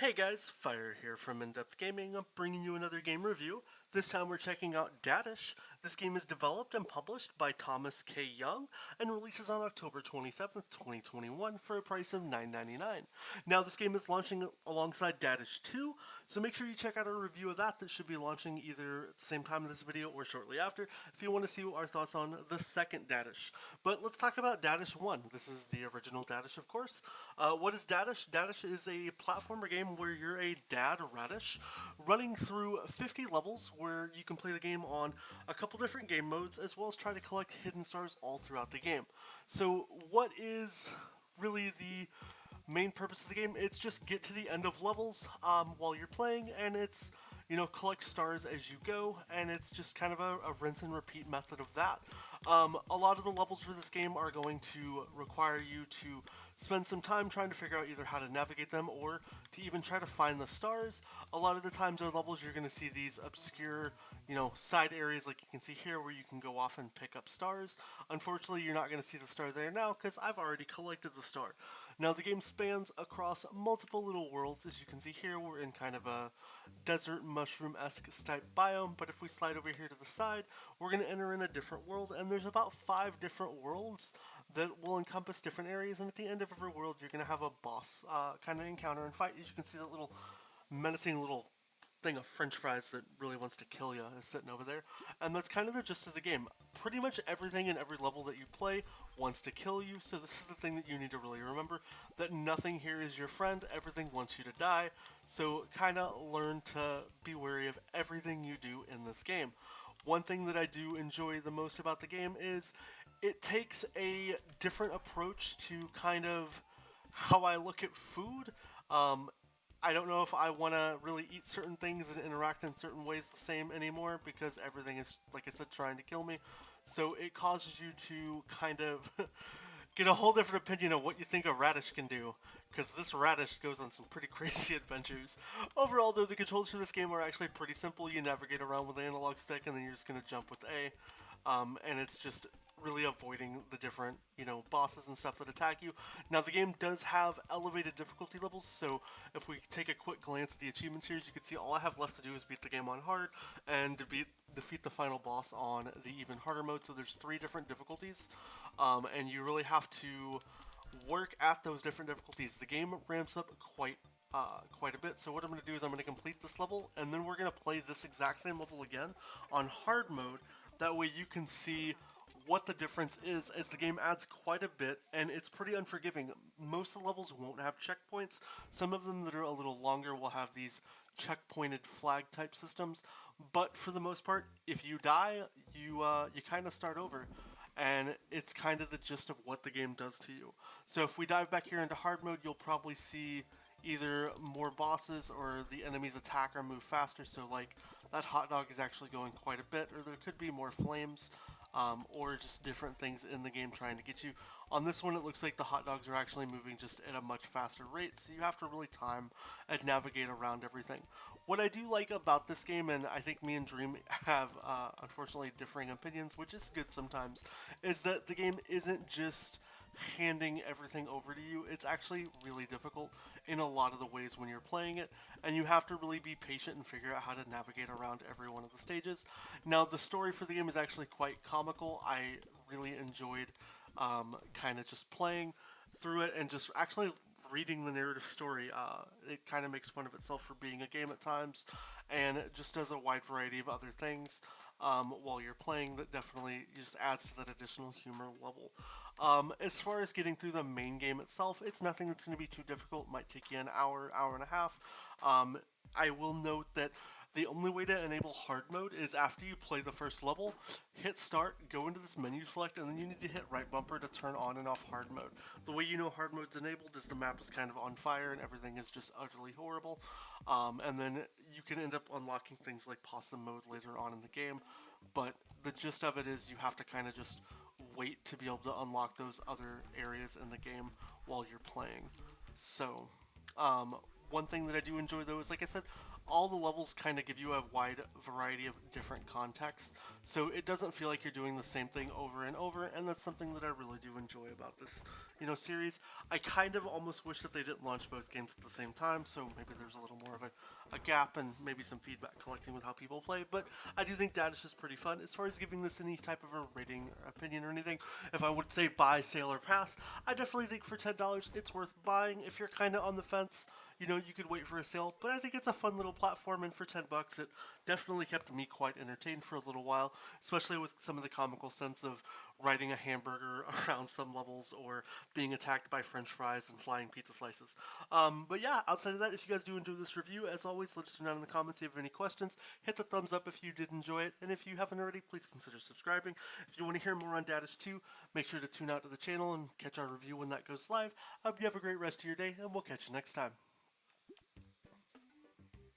Hey guys, Fire here from InDepth Gaming. I'm bringing you another game review. This time we're checking out Dadish. This game is developed and published by Thomas K. Young and releases on October 27th, 2021 for a price of $9.99. Now this game is launching alongside Dadish 2, so make sure you check out our review of that should be launching either at the same time of this video or shortly after if you want to see our thoughts on the second Dadish. But let's talk about Dadish 1. This is the original Dadish, of course. What is Dadish? Dadish is a platformer game where you're a dad radish running through 50 levels where you can play the game on a couple different game modes as well as try to collect hidden stars all throughout the game. So what is really the main purpose of the game? It's just get to the end of levels while you're playing, and it's collect stars as you go, and it's just kind of a rinse and repeat method of that. A lot of the levels for this game are going to require you to spend some time trying to figure out either how to navigate them or to even try to find the stars. A lot of the times on levels you're going to see these obscure, side areas like you can see here where you can go off and pick up stars. Unfortunately, you're not going to see the star there now because I've already collected the star. Now the game spans across multiple little worlds. As you can see here, we're in kind of a desert mushroom-esque type biome, but if we slide over here to the side, we're going to enter in a different world, and there's about 5 different worlds that will encompass different areas, and at the end of every world, you're going to have a boss kind of encounter and fight. As you can see, that little menacing little thing of french fries that really wants to kill you is sitting over there. And that's kind of the gist of the game. Pretty much everything in every level that you play wants to kill you, so this is the thing that you need to really remember, that nothing here is your friend, everything wants you to die, so kind of learn to be wary of everything you do in this game. One thing that I do enjoy the most about the game is it takes a different approach to kind of how I look at food. I don't know if I want to really eat certain things and interact in certain ways the same anymore because everything is, like I said, trying to kill me. So it causes you to kind of get a whole different opinion of what you think a radish can do, because this radish goes on some pretty crazy adventures. Overall, though, the controls for this game are actually pretty simple. You navigate around with the analog stick, and then you're just going to jump with A, and it's just really avoiding the different, bosses and stuff that attack you. Now, the game does have elevated difficulty levels, so if we take a quick glance at the achievements here, as you can see, all I have left to do is beat the game on hard and defeat the final boss on the even harder mode. So there's 3 different difficulties, and you really have to work at those different difficulties. The game ramps up quite a bit. So what I'm going to do is I'm going to complete this level, and then we're going to play this exact same level again on hard mode. That way you can see what the difference is, as the game adds quite a bit, and it's pretty unforgiving. Most of the levels won't have checkpoints. Some of them that are a little longer will have these checkpointed flag type systems, but for the most part, if you die, you kind of start over, and it's kind of the gist of what the game does to you. So if we dive back here into hard mode, you'll probably see either more bosses or the enemy's attack or move faster, so like that hot dog is actually going quite a bit, or there could be more flames, or just different things in the game trying to get you. On this one, it looks like the hot dogs are actually moving just at a much faster rate, so you have to really time and navigate around everything. What I do like about this game, and I think me and Dream have unfortunately differing opinions, which is good sometimes, is that the game isn't just handing everything over to you. It's actually really difficult in a lot of the ways when you're playing it, and you have to really be patient and figure out how to navigate around every one of the stages. Now, the story for the game is actually quite comical. I really enjoyed kind of just playing through it and just actually reading the narrative story. It kind of makes fun of itself for being a game at times, and it just does a wide variety of other things while you're playing that definitely just adds to that additional humor level. As far as getting through the main game itself, it's nothing that's going to be too difficult. It might take you an hour, hour and a half. I will note that the only way to enable hard mode is after you play the first level, hit start, go into this menu select, and then you need to hit right bumper to turn on and off hard mode. The way you know hard mode's enabled is the map is kind of on fire and everything is just utterly horrible. And then you can end up unlocking things like possum mode later on in the game. But the gist of it is you have to kind of just wait to be able to unlock those other areas in the game while you're playing. So, One thing that I do enjoy though is, like I said, all the levels kind of give you a wide variety of different contexts, so it doesn't feel like you're doing the same thing over and over, and that's something that I really do enjoy about this, series. I kind of almost wish that they didn't launch both games at the same time, so maybe there's a little more of a gap and maybe some feedback collecting with how people play, but I do think Dadish is pretty fun. As far as giving this any type of a rating or opinion or anything, if I would say buy, sale, or pass, I definitely think for $10 it's worth buying. If you're kind of on the fence, you could wait for a sale, but I think it's a fun little platform, and for $10, it definitely kept me quite entertained for a little while, especially with some of the comical sense of riding a hamburger around some levels or being attacked by french fries and flying pizza slices. But yeah, outside of that, if you guys do enjoy this review, as always, let us know down in the comments if you have any questions. Hit the thumbs up if you did enjoy it, and if you haven't already, please consider subscribing. If you want to hear more on Dadish 2, make sure to tune out to the channel and catch our review when that goes live. I hope you have a great rest of your day, and we'll catch you next time.